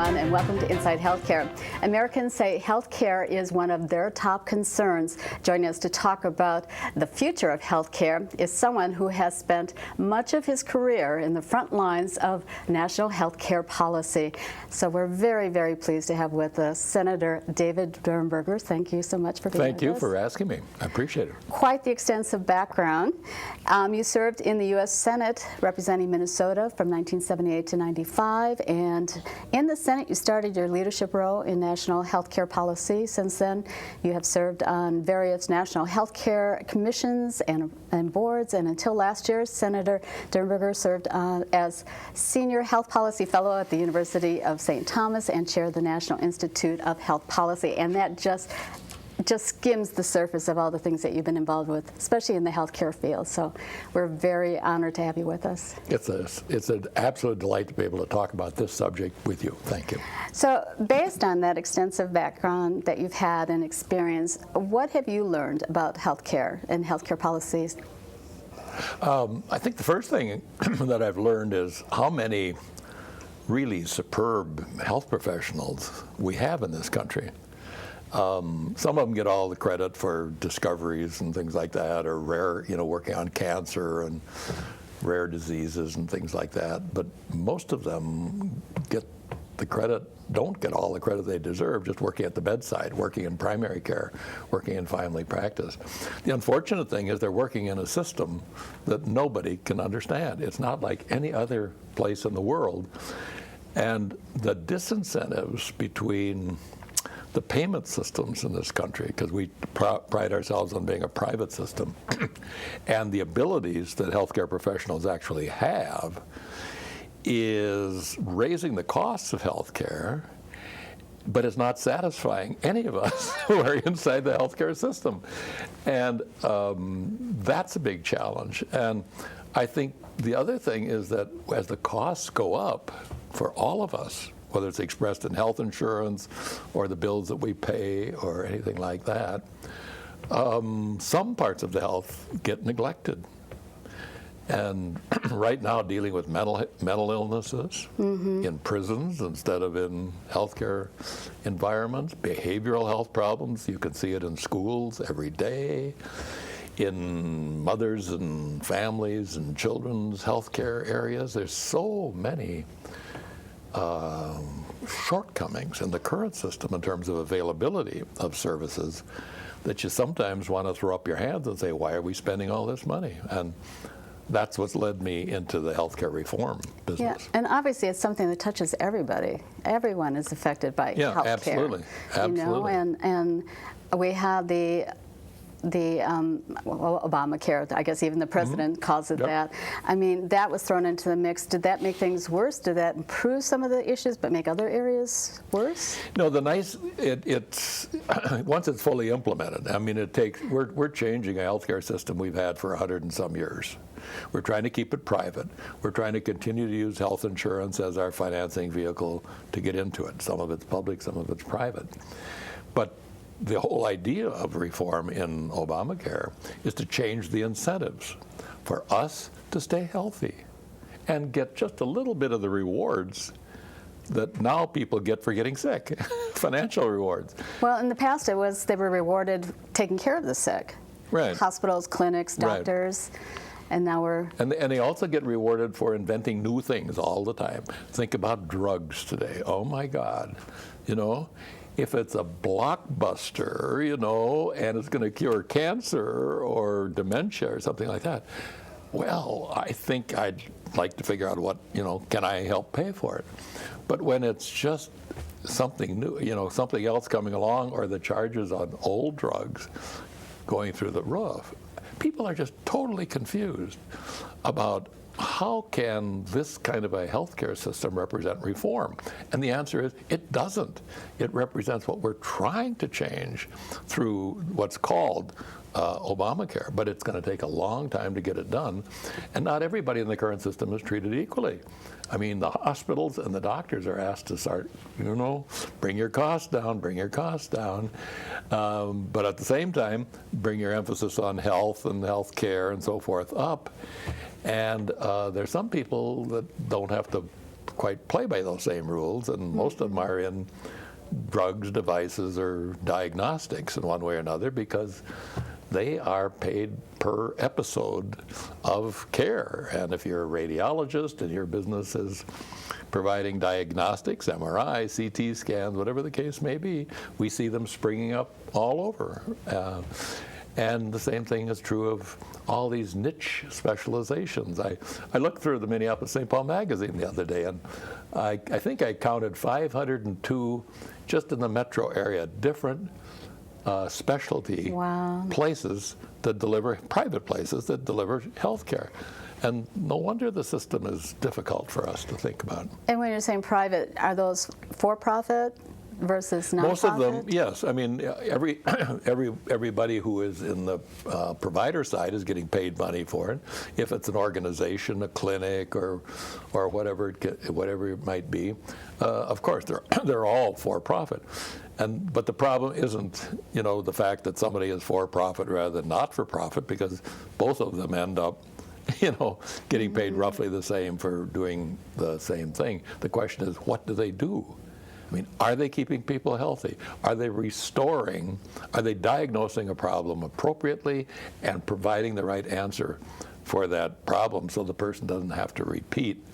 everyone, and welcome to Inside Healthcare. Americans say healthcare is one of their top concerns. Joining us to talk about the future of healthcare is someone who has spent much of his career in the front lines of national healthcare policy. So we're very, very pleased to have with us Senator David Durenberger. Thank you so much for being with us. Thank you for asking me. I appreciate it. Quite the extensive background. You served in the U.S. Senate representing Minnesota from 1978 to 95, and in the Senate you started your leadership role in national healthcare policy. Since then you have served on various national healthcare commissions and boards, and until last year Senator Durenberger served as Senior Health Policy Fellow at the University of St. Thomas and chaired the National Institute of Health Policy, and that just skims the surface of all the things that you've been involved with, especially in the healthcare field. So we're very honored to have you with us. It's an absolute delight to be able to talk about this subject with you. Thank you. So based on that extensive background that you've had and experience, what have you learned about healthcare and healthcare policies? I think the first thing that I've learned is how many really superb health professionals we have in this country. Some of them get all the credit for discoveries and things like that, or rare, working on cancer and rare diseases and things like that. But most of them don't get all the credit they deserve just working at the bedside, working in primary care, working in family practice. The unfortunate thing is they're working in a system that nobody can understand. It's not like any other place in the world. And the disincentives between the payment systems in this country, because we pride ourselves on being a private system, and the abilities that healthcare professionals actually have, is raising the costs of healthcare, but it's not satisfying any of us who are inside the healthcare system. And that's a big challenge. And I think the other thing is that as the costs go up for all of us, whether it's expressed in health insurance or the bills that we pay or anything like that, some parts of the health get neglected. And right now, dealing with mental illnesses in prisons instead of in healthcare environments, behavioral health problems, you can see it in schools every day, in mothers and families and children's healthcare areas. There's so many shortcomings in the current system in terms of availability of services that you sometimes want to throw up your hands and say, why are we spending all this money? And that's what's led me into the healthcare reform business. Yeah, and obviously it's something that touches everybody. Everyone is affected by healthcare. Absolutely. Absolutely. And we have the Obamacare, I guess even the president calls it that. I mean, that was thrown into the mix. Did that make things worse? Did that improve some of the issues but make other areas worse? No, it's once it's fully implemented, I mean, we're changing a healthcare system we've had for 100 and some years. We're trying to keep it private. We're trying to continue to use health insurance as our financing vehicle to get into it. Some of it's public, some of it's private. But the whole idea of reform in Obamacare is to change the incentives for us to stay healthy and get just a little bit of the rewards that now people get for getting sick, financial rewards. Well, in the past they were rewarded taking care of the sick. Right. Hospitals, clinics, doctors. Right. And now and they also get rewarded for inventing new things all the time. Think about drugs today. Oh my God, if it's a blockbuster, and it's going to cure cancer or dementia or something like that, well, I think I'd like to figure out what, can I help pay for it? But when it's just something new, something else coming along, or the charges on old drugs going through the roof, people are just totally confused about how can this kind of a healthcare system represent reform? And the answer is, it doesn't. It represents what we're trying to change through what's called Obamacare, but it's going to take a long time to get it done. And not everybody in the current system is treated equally. I mean, the hospitals and the doctors are asked to start, bring your costs down, bring your costs down. But at the same time, bring your emphasis on health and health care and so forth up. And there's some people that don't have to quite play by those same rules, and most of them are in drugs, devices, or diagnostics in one way or another, because they are paid per episode of care. And if you're a radiologist and your business is providing diagnostics, MRI, CT scans, whatever the case may be, we see them springing up all over. And the same thing is true of all these niche specializations. I looked through the Minneapolis-St. Paul magazine the other day, and I think I counted 502 just in the metro area, different specialty places that deliver, private places that deliver health care. And no wonder the system is difficult for us to think about. And when you're saying private, are those for-profit versus nonprofit? Most of them, yes. I mean, everybody who is in the provider side is getting paid money for it. If it's an organization, a clinic, or whatever it might be, of course they're all for profit. But the problem isn't, the fact that somebody is for profit rather than not for profit, because both of them end up getting paid roughly the same for doing the same thing. The question is, what do they do? I mean, are they keeping people healthy? Are they restoring? Are they diagnosing a problem appropriately and providing the right answer for that problem so the person doesn't have to repeat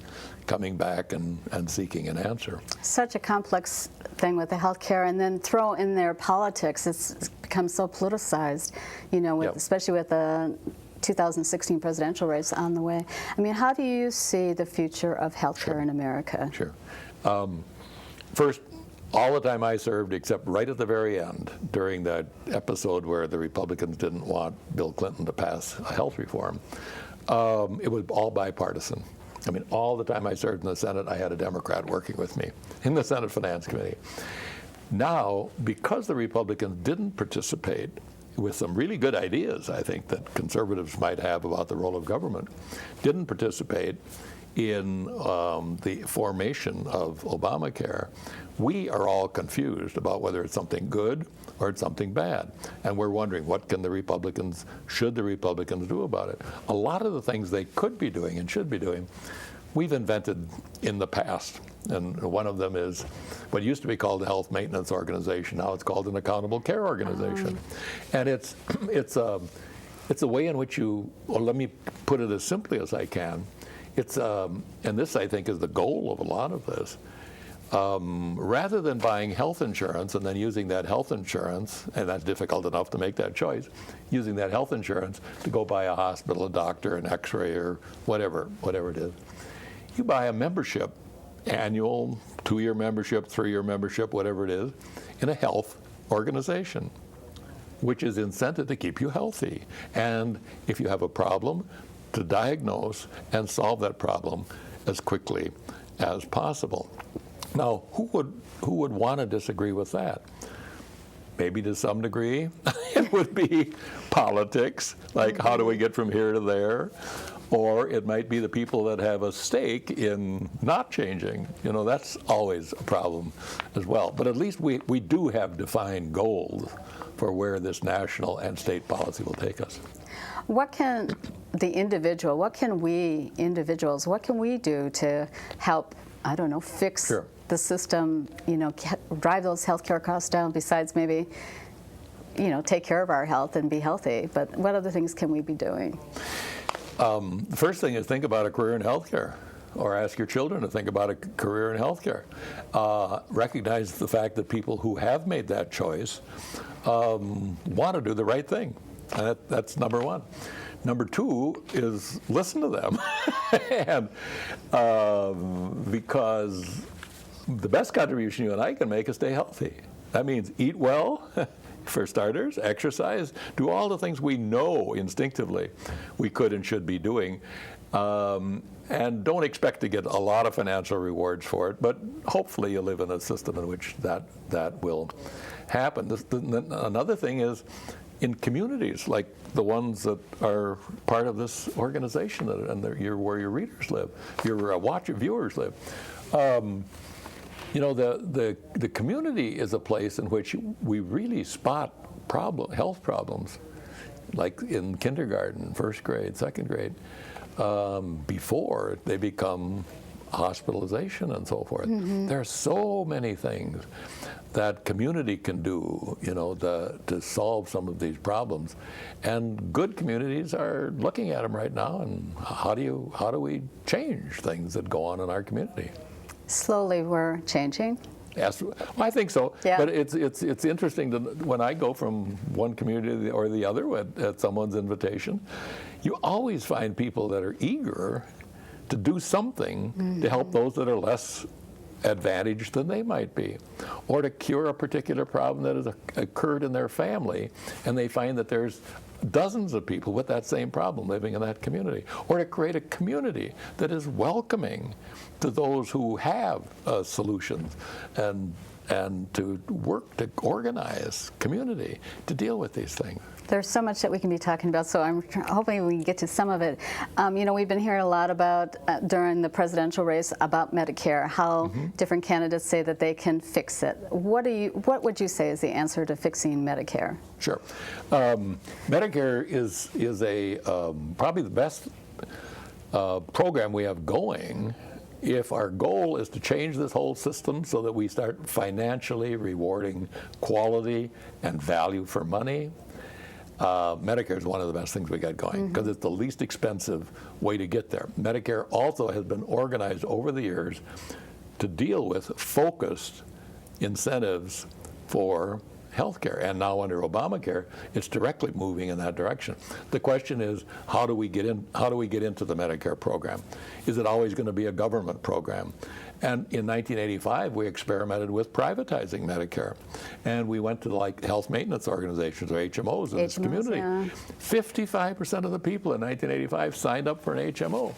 coming back and seeking an answer? Such a complex thing with the healthcare, and then throw in their politics. It's become so politicized, especially with the 2016 presidential race on the way. I mean, how do you see the future of healthcare in America? Sure. First, all the time I served, except right at the very end, during that episode where the Republicans didn't want Bill Clinton to pass a health reform, it was all bipartisan. I mean, all the time I served in the Senate, I had a Democrat working with me in the Senate Finance Committee. Now, because the Republicans didn't participate with some really good ideas, I think, that conservatives might have about the role of government, didn't participate in the formation of Obamacare, we are all confused about whether it's something good or it's something bad. And we're wondering, should the Republicans do about it? A lot of the things they could be doing and should be doing, we've invented in the past. And one of them is what used to be called the Health Maintenance Organization. Now it's called an Accountable Care Organization. And it's a way in which let me put it as simply as I can. And this, I think, is the goal of a lot of this. Rather than buying health insurance and then using that health insurance, and that's difficult enough to make that choice, using that health insurance to go buy a hospital, a doctor, an x-ray, or whatever it is, you buy a membership, annual, 2-year membership, 3-year membership, whatever it is, in a health organization, which is incented to keep you healthy. And if you have a problem, to diagnose and solve that problem as quickly as possible. Now, who would want to disagree with that? Maybe to some degree it would be politics, like how do we get from here to there? Or it might be the people that have a stake in not changing. That's always a problem as well. But at least we do have defined goals for where this national and state policy will take us. What can we individuals do to help, fix the system, drive those healthcare costs down, besides maybe, take care of our health and be healthy? But what other things can we be doing? The first thing is think about a career in healthcare, or ask your children to think about a career in healthcare. Recognize the fact that people who have made that choice want to do the right thing. And that's number one. Number two is listen to them. And because the best contribution you and I can make is stay healthy. That means eat well, for starters, exercise, do all the things we know instinctively we could and should be doing. And don't expect to get a lot of financial rewards for it, but hopefully you live in a system in which that will happen. Another thing is, in communities like the ones that are part of this organization and where your readers live, your viewers live, the community is a place in which we really spot health problems, like in kindergarten, first grade, second grade, before they become hospitalization and so forth. There are so many things that community can do, to solve some of these problems. And good communities are looking at them right now, and how do we change things that go on in our community? Slowly we're changing. Yes, I think so. Yeah. But it's interesting when I go from one community or the other at someone's invitation, you always find people that are eager to do something to help those that are less advantaged than they might be, or to cure a particular problem that has occurred in their family, and they find that there's dozens of people with that same problem living in that community, or to create a community that is welcoming to those who have solutions, and to work to organize community to deal with these things. There's so much that we can be talking about, so I'm hoping we can get to some of it. We've been hearing a lot about, during the presidential race, about Medicare, how different candidates say that they can fix it. What would you say is the answer to fixing Medicare? Sure. Medicare is probably the best program we have going if our goal is to change this whole system so that we start financially rewarding quality and value for money. Medicare is one of the best things we got going because it's the least expensive way to get there. Medicare also has been organized over the years to deal with focused incentives for HealthCare, and now under Obamacare, it's directly moving in that direction. The question is, how do we get into the Medicare program? Is it always going to be a government program? And in 1985, we experimented with privatizing Medicare, and we went to health maintenance organizations, or HMOs, in this community. Yeah. 55% of the people in 1985 signed up for an HMO.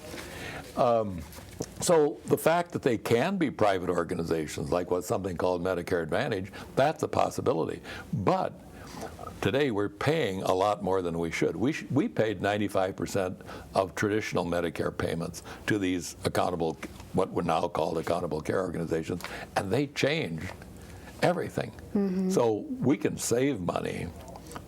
So the fact that they can be private organizations, like what's something called Medicare Advantage, that's a possibility. But today we're paying a lot more than we should. We paid 95% of traditional Medicare payments to these what we're now called accountable care organizations, and they changed everything. So we can save money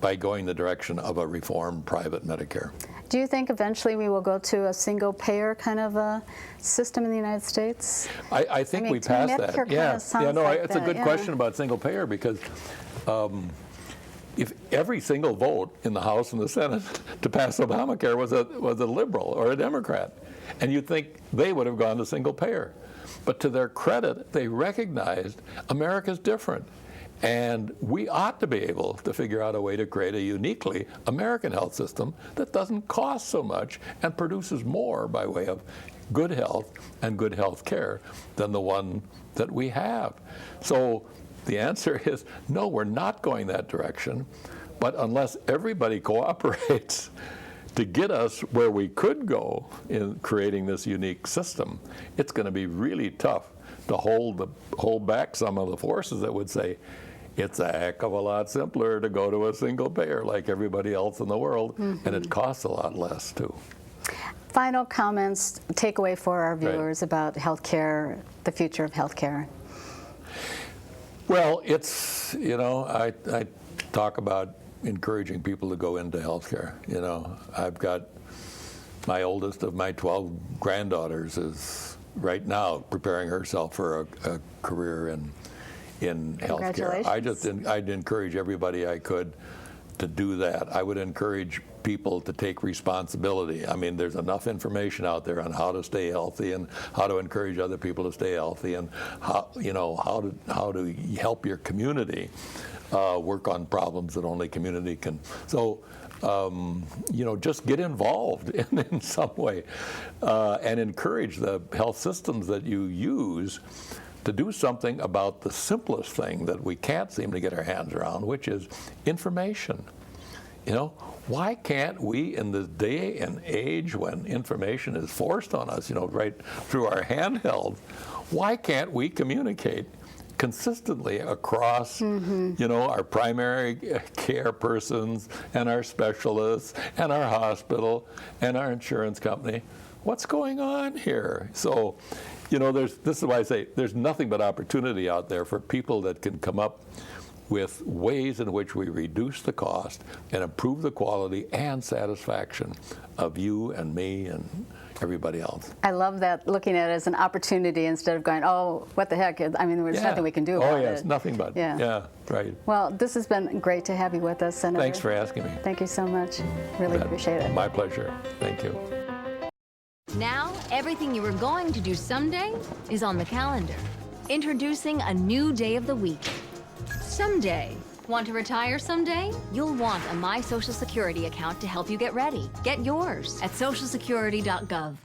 by going the direction of a reformed private Medicare. Do you think eventually we will go to a single payer kind of a system in the United States? I think we passed that. It's a good question about single payer, because if every single vote in the House and the Senate to pass Obamacare was a liberal or a Democrat, and you'd think they would have gone to single payer. But to their credit, they recognized America's different. And we ought to be able to figure out a way to create a uniquely American health system that doesn't cost so much and produces more by way of good health and good health care than the one that we have. So the answer is no, we're not going that direction. But unless everybody cooperates to get us where we could go in creating this unique system, it's going to be really tough to hold back some of the forces that would say, it's a heck of a lot simpler to go to a single payer like everybody else in the world, and it costs a lot less too. Final comments, takeaway for our viewers about healthcare, the future of healthcare. Well, it's, I talk about encouraging people to go into healthcare. I've got my oldest of my 12 granddaughters is right now preparing herself for a career in healthcare. I'd encourage everybody I could to do that. I would encourage people to take responsibility. I mean, there's enough information out there on how to stay healthy and how to encourage other people to stay healthy, and how to help your community work on problems that only community can. So, just get involved in some way and encourage the health systems that you use to do something about the simplest thing that we can't seem to get our hands around, which is information. Why can't we, in this day and age when information is forced on us, right through our handheld, why can't we communicate consistently across, our primary care persons and our specialists and our hospital and our insurance company? What's going on here? So, this is why I say there's nothing but opportunity out there for people that can come up with ways in which we reduce the cost and improve the quality and satisfaction of you and me and everybody else. I love that, looking at it as an opportunity instead of going, oh, what the heck, I mean, there's nothing we can do about it. Oh, yes, nothing but, yeah, right. Well, this has been great to have you with us, Senator. Thanks for asking me. Thank you so much. Really appreciate it. My pleasure. Thank you. Now, everything you were going to do someday is on the calendar. Introducing a new day of the week. Someday. Want to retire someday? You'll want a My Social Security account to help you get ready. Get yours at socialsecurity.gov.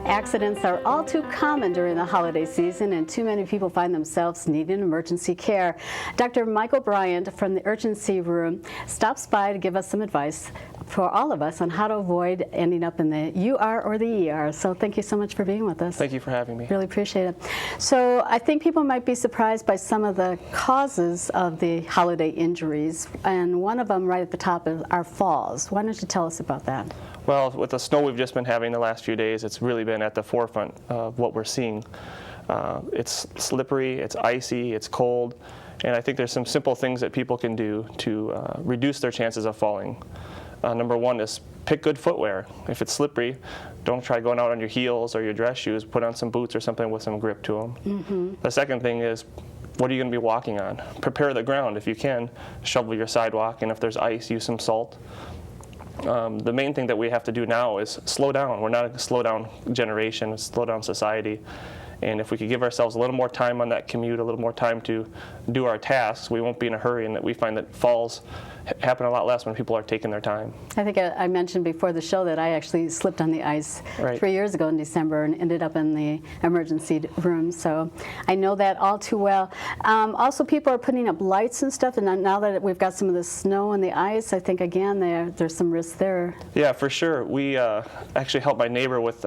Accidents are all too common during the holiday season, and too many people find themselves needing emergency care. Dr. Michael Bryant from the urgency room stops by to give us some advice for all of us on how to avoid ending up in the UR or the ER. So thank you so much for being with us. Thank you for having me. Really appreciate it. So I think people might be surprised by some of the causes of the holiday injuries, and one of them right at the top are falls. Why don't you tell us about that? Well, with the snow we've just been having the last few days, it's really been at the forefront of what we're seeing. It's slippery, it's icy, it's cold, and I think there's some simple things that people can do to reduce their chances of falling. Number one is pick good footwear. If it's slippery, don't try going out on your heels or your dress shoes. Put on some boots or something with some grip to them. Mm-hmm. The second thing is, what are you going to be walking on? Prepare the ground if you can. Shovel your sidewalk, and if there's ice, use some salt. The main thing that we have to do now is slow down. We're not a slow down generation, a slow down society. And if we could give ourselves a little more time on that commute, a little more time to do our tasks, we won't be in a hurry, and that we find that falls happen a lot less when people are taking their time. I think I mentioned before the show that I actually slipped on the ice 3 years ago in December and ended up in the emergency room, so I know that all too well. Also, people are putting up lights and stuff, and now that we've got some of the snow and the ice, I think again there's some risks there. Yeah, for sure. We actually helped my neighbor with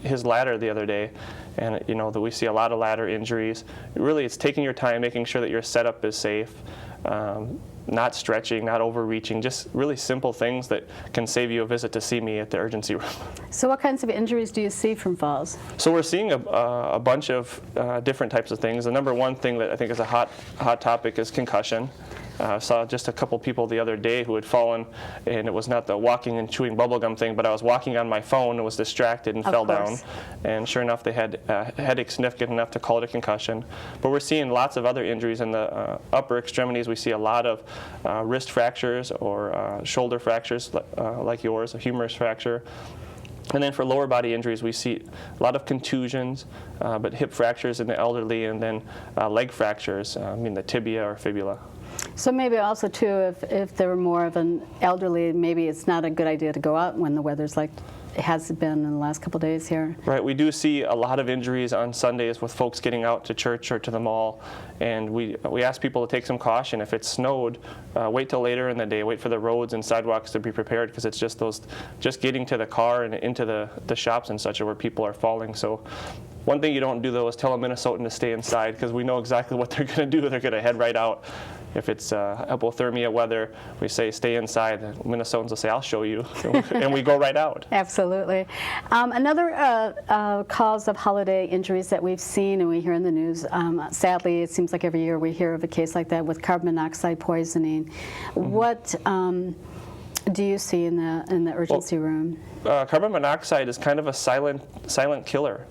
his ladder the other day, and you know that we see a lot of ladder injuries. Really, it's taking your time, making sure that your setup is safe. Not stretching, not overreaching, just really simple things that can save you a visit to see me at the urgency room. So what kinds of injuries do you see from falls? So we're seeing a bunch of different types of things. The number one thing that I think is a hot topic is concussion. I saw just a couple people the other day who had fallen, and it was not the walking and chewing bubblegum thing, but I was walking on my phone and was distracted and fell down. And sure enough, they had a headache significant enough to call it a concussion. But we're seeing lots of other injuries in the upper extremities. We see a lot of wrist fractures or shoulder fractures like yours, a humerus fracture. And then for lower body injuries, we see a lot of contusions, but hip fractures in the elderly, and then leg fractures, the tibia or fibula. So maybe also too, if they were more of an elderly, maybe it's not a good idea to go out when the weather's like it has been in the last couple of days here. Right, we do see a lot of injuries on Sundays with folks getting out to church or to the mall, and we ask people to take some caution. If it snowed, wait till later in the day, wait for the roads and sidewalks to be prepared, because it's just getting to the car and into the shops and such are where people are falling. So one thing you don't do though is tell a Minnesotan to stay inside, because we know exactly what they're going to do. They're going to head right out. If it's hypothermia weather, we say stay inside. The Minnesotans will say, I'll show you, and we go right out. Absolutely. Another cause of holiday injuries that we've seen and we hear in the news, sadly, it seems like every year we hear of a case like that with carbon monoxide poisoning. Mm-hmm. What do you see in the urgency room? Carbon monoxide is kind of a silent killer.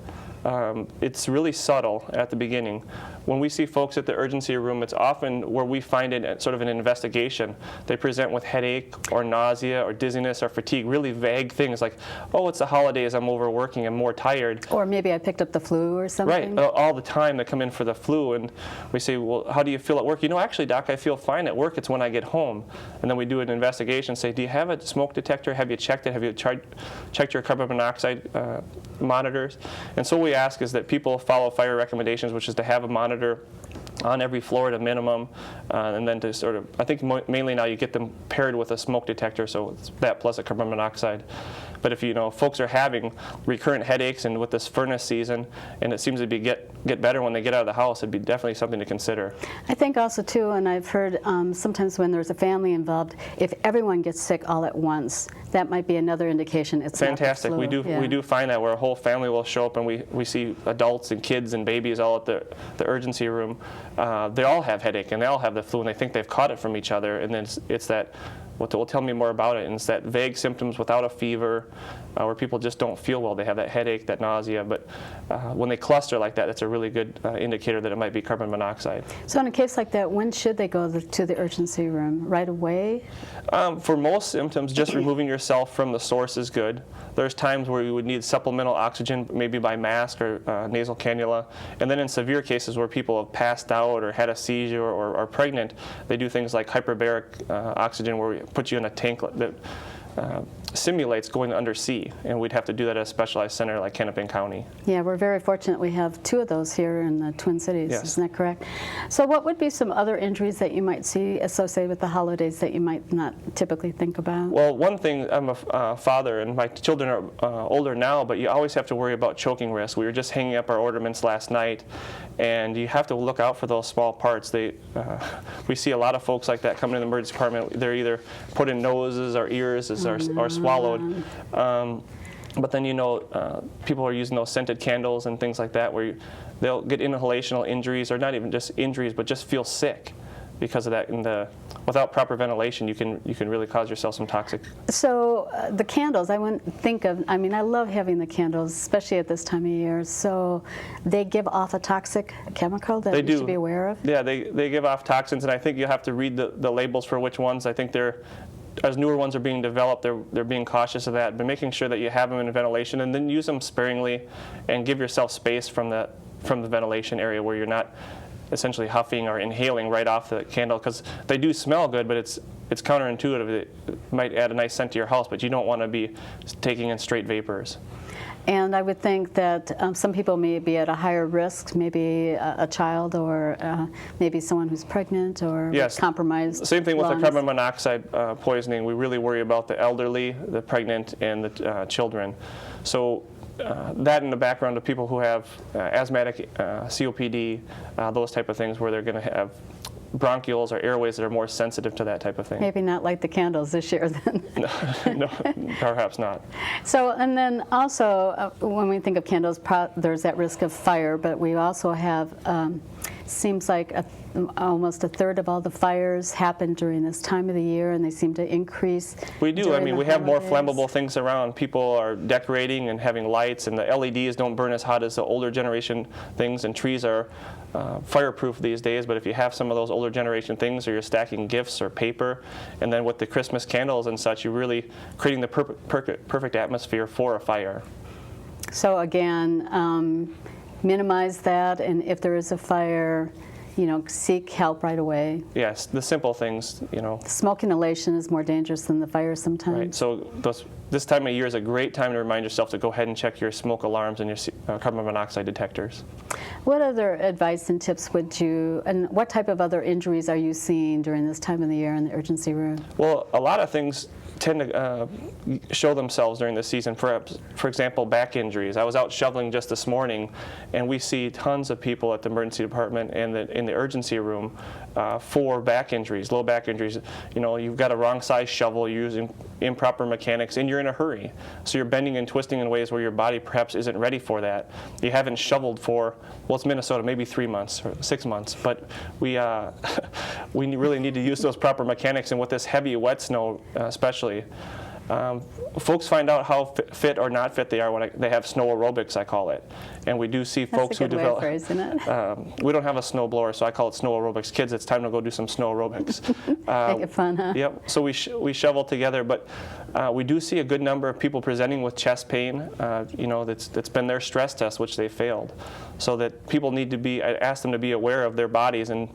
It's really subtle at the beginning. When we see folks at the urgency room, it's often where we find it at sort of an investigation. They present with headache or nausea or dizziness or fatigue, really vague things like, oh, it's the holidays, I'm overworking, I'm more tired. Or maybe I picked up the flu or something. Right, all the time they come in for the flu, and we say, well, how do you feel at work? You know, actually, doc, I feel fine at work, it's when I get home. And then we do an investigation, say, do you have a smoke detector? Have you checked it? Have you checked your carbon monoxide monitors? And so what we ask is that people follow fire recommendations, which is to have a monitor on every floor at a minimum, and then to sort of, I think mainly now you get them paired with a smoke detector, so it's that plus a carbon monoxide. But if folks are having recurrent headaches, and with this furnace season, and it seems to be get better when they get out of the house, it'd be definitely something to consider. I think also too, and I've heard sometimes when there's a family involved, if everyone gets sick all at once, that might be another indication it's fantastic. Not the flu. We do find that where a whole family will show up, and we see adults and kids and babies all at the urgency room. they all have headache and they all have the flu and they think they've caught it from each other, and then it's that, well, tell me more about it, and it's that vague symptoms without a fever, where people just don't feel well. They have that headache, that nausea, but when they cluster like that, that's a really good indicator that it might be carbon monoxide. So in a case like that, when should they go to the urgency room? Right away? For most symptoms, just removing yourself from the source is good. There's times where you would need supplemental oxygen, maybe by mask or nasal cannula. And then in severe cases where people have passed out or had a seizure or are pregnant, they do things like hyperbaric oxygen, where we put you in a tank that simulates going undersea, and we'd have to do that at a specialized center like Hennepin County. Yeah, we're very fortunate we have 2 of those here in the Twin Cities. Yes. Isn't that correct? So what would be some other injuries that you might see associated with the holidays that you might not typically think about? Well, one thing, I'm a father, and my children are older now, but you always have to worry about choking risk. We were just hanging up our ornaments last night, and you have to look out for those small parts. We see a lot of folks like that coming in the emergency department. They're either put in noses or ears or swallowed. But then, people are using those scented candles and things like that, where they'll get inhalational injuries, or not even just injuries, but just feel sick because of that. And without proper ventilation, you can really cause yourself some toxic. So the candles, I wouldn't think of, I love having the candles, especially at this time of year. So they give off a toxic chemical that we should be aware of? Yeah, they give off toxins, and I think you have to read the labels for which ones. I think as newer ones are being developed, they're being cautious of that, but making sure that you have them in ventilation, and then use them sparingly and give yourself space from the ventilation area where you're not essentially huffing or inhaling right off the candle, because they do smell good, but it's counterintuitive. It might add a nice scent to your house, but you don't want to be taking in straight vapors. And I would think that some people may be at a higher risk, maybe a child, or maybe someone who's pregnant or yes. compromised Same thing with lungs. the carbon monoxide poisoning. We really worry about the elderly, the pregnant, and the children. So that in the background of people who have asthmatic, COPD, those type of things, where they're going to have bronchioles or airways that are more sensitive to that type of thing. Maybe not light the candles this year then. No, perhaps not. So, and then also when we think of candles, there's that risk of fire, but we also have, seems like almost a third of all the fires happen during this time of the year, and they seem to increase. We do. We have more flammable things around. People are decorating and having lights, and the LEDs don't burn as hot as the older generation things, and trees are fireproof these days. But if you have some of those older generation things, or you're stacking gifts or paper, and then with the Christmas candles and such, you're really creating the perfect atmosphere for a fire. So again, minimize that, and if there is a fire, seek help right away. Yes, the simple things, Smoke inhalation is more dangerous than the fire sometimes. Right. So this time of year is a great time to remind yourself to go ahead and check your smoke alarms and your carbon monoxide detectors. What other advice and tips and what type of other injuries are you seeing during this time of the year in the urgency room? Well, a lot of things tend to show themselves during this season. For example, back injuries. I was out shoveling just this morning, and we see tons of people at the emergency department and in the urgency room for back injuries, low back injuries. You've got a wrong size shovel, you're using improper mechanics, and you're in a hurry. So you're bending and twisting in ways where your body perhaps isn't ready for that. You haven't shoveled for, well, it's Minnesota, maybe 3 months or 6 months, but we really need to use those proper mechanics, and with this heavy wet snow especially, folks find out how fit or not fit they are when they have snow aerobics, I call it. And we do see folks who develop. That's a good way of phrasing it. We don't have a snow blower, so I call it snow aerobics. Kids, it's time to go do some snow aerobics. Make it fun, huh? Yep. So we shovel together, but we do see a good number of people presenting with chest pain. That's been their stress test, which they failed. So that people need to be. I ask them to be aware of their bodies, and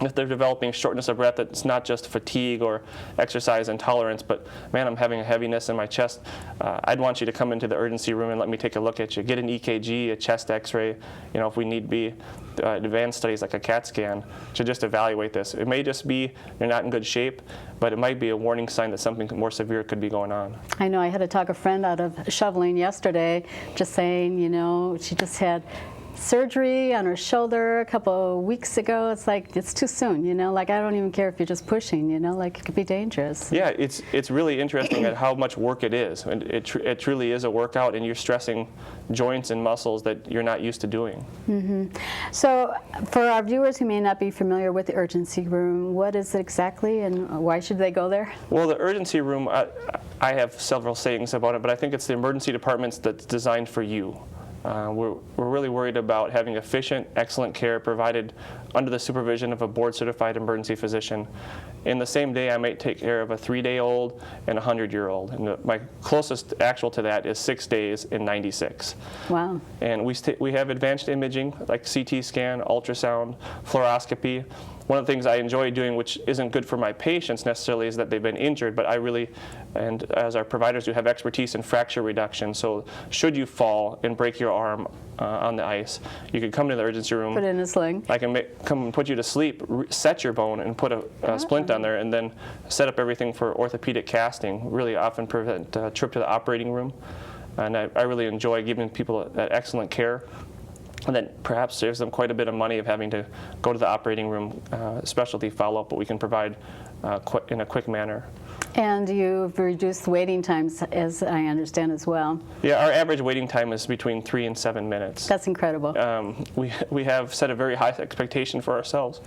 if they're developing shortness of breath, it's not just fatigue or exercise intolerance, but man, I'm having a heaviness in my chest. I'd want you to come into the urgency room and let me take a look at you. Get an EKG, a chest x-ray, if we need be, advanced studies like a CAT scan to just evaluate this. It may just be you're not in good shape, but it might be a warning sign that something more severe could be going on. I know I had to talk a friend out of shoveling yesterday, just saying, she just had surgery on her shoulder a couple of weeks ago. It's like, it's too soon, you know? Like, I don't even care if you're just pushing, you know? Like, it could be dangerous. Yeah, it's really interesting at how much work it is. And it truly is a workout, and you're stressing joints and muscles that you're not used to doing. So, for our viewers who may not be familiar with the urgency room, what is it exactly, and why should they go there? Well, the urgency room, I have several sayings about it, but I think it's the emergency departments that's designed for you. We're really worried about having efficient, excellent care provided under the supervision of a board-certified emergency physician. In the same day, I might take care of a 3-day-old and a 100-year-old. And my closest actual to that is 6 days and 96. Wow. And we have advanced imaging like CT scan, ultrasound, fluoroscopy. One of the things I enjoy doing, which isn't good for my patients necessarily, is that they've been injured, but I really, and as our providers do, have expertise in fracture reduction. So should you fall and break your arm on the ice, you could come to the emergency room. Put it in a sling. I can come and put you to sleep, set your bone, and put a splint on there, and then set up everything for orthopedic casting. Really often prevent a trip to the operating room. And I really enjoy giving people that excellent care. And then perhaps saves them quite a bit of money of having to go to the operating room specialty follow-up, but we can provide in a quick manner. And you've reduced waiting times, as I understand, as well. Yeah, our average waiting time is between 3 and 7 minutes. That's incredible. We have set a very high expectation for ourselves.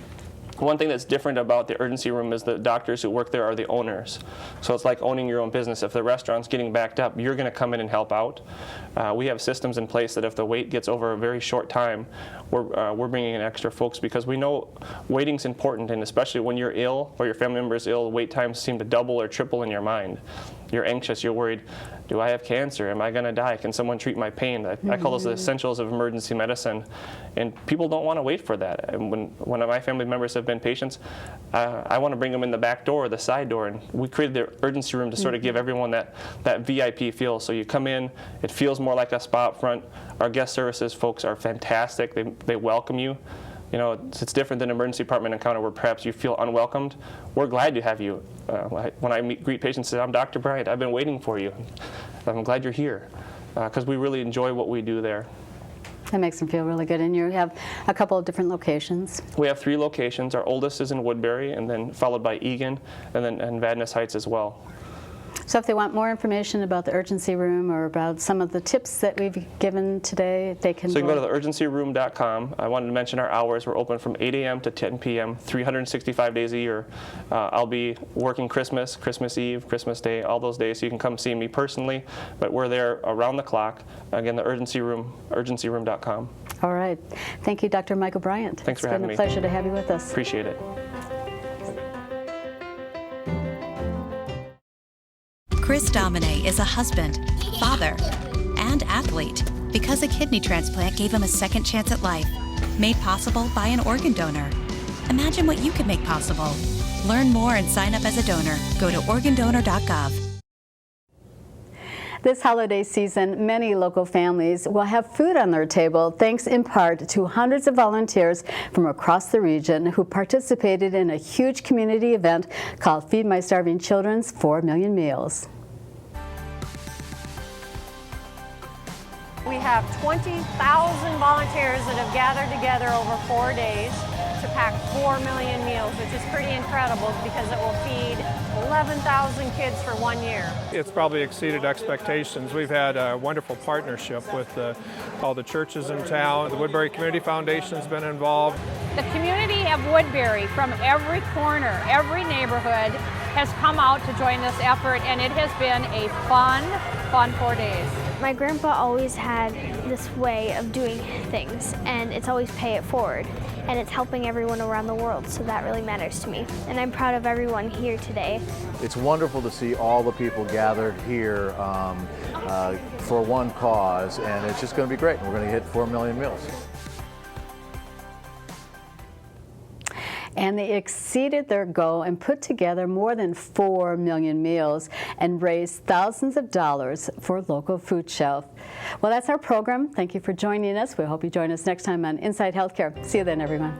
One thing that's different about the urgency room is the doctors who work there are the owners. So it's like owning your own business. If the restaurant's getting backed up, you're going to come in and help out. We have systems in place that if the wait gets over a very short time, we're bringing in extra folks, because we know waiting's important, and especially when you're ill or your family member is ill, wait times seem to double or triple in your mind. You're anxious, you're worried, do I have cancer? Am I going to die? Can someone treat my pain? I call those the essentials of emergency medicine, and people don't want to wait for that. And when one of my family members have been patients, I want to bring them in the back door or the side door, and we created the urgency room to sort of give everyone that VIP feel. So you come in, it feels more like a spa up front. Our guest services folks are fantastic. They welcome you. You know, it's different than an emergency department encounter where perhaps you feel unwelcomed. We're glad to have you. When I greet patients, I say, I'm Dr. Bryant. I've been waiting for you. I'm glad you're here, because we really enjoy what we do there. That makes them feel really good. And you have a couple of different locations. We have 3 locations. Our oldest is in Woodbury, and then followed by Eagan, and then Vadnais Heights as well. So if they want more information about the urgency room or about some of the tips that we've given today, they can So you can go to theurgencyroom.com. I wanted to mention our hours. We're open from 8 a.m. to 10 p.m., 365 days a year. I'll be working Christmas, Christmas Eve, Christmas Day, all those days, so you can come see me personally. But we're there around the clock. Again, the urgency room, urgencyroom.com. All right. Thank you, Dr. Michael Bryant. Thanks for having me. It's been a pleasure to have you with us. Appreciate it. Chris Domine is a husband, father, and athlete because a kidney transplant gave him a second chance at life, made possible by an organ donor. Imagine what you could make possible. Learn more and sign up as a donor. Go to organdonor.gov. This holiday season, many local families will have food on their table thanks in part to hundreds of volunteers from across the region who participated in a huge community event called Feed My Starving Children's 4 Million Meals. We have 20,000 volunteers that have gathered together over 4 days to pack 4 million meals, which is pretty incredible because it will feed 11,000 kids for 1 year. It's probably exceeded expectations. We've had a wonderful partnership with all the churches in town. The Woodbury Community Foundation has been involved. The community of Woodbury from every corner, every neighborhood has come out to join this effort, and it has been a fun 4 days. My grandpa always had this way of doing things, and it's always pay it forward, and it's helping everyone around the world, so that really matters to me. And I'm proud of everyone here today. It's wonderful to see all the people gathered here for one cause, and it's just going to be great. We're going to hit 4 million meals. And they exceeded their goal and put together more than 4 million meals and raised thousands of dollars for local food shelf. Well, that's our program. Thank you for joining us. We hope you join us next time on Inside Healthcare. See you then, everyone.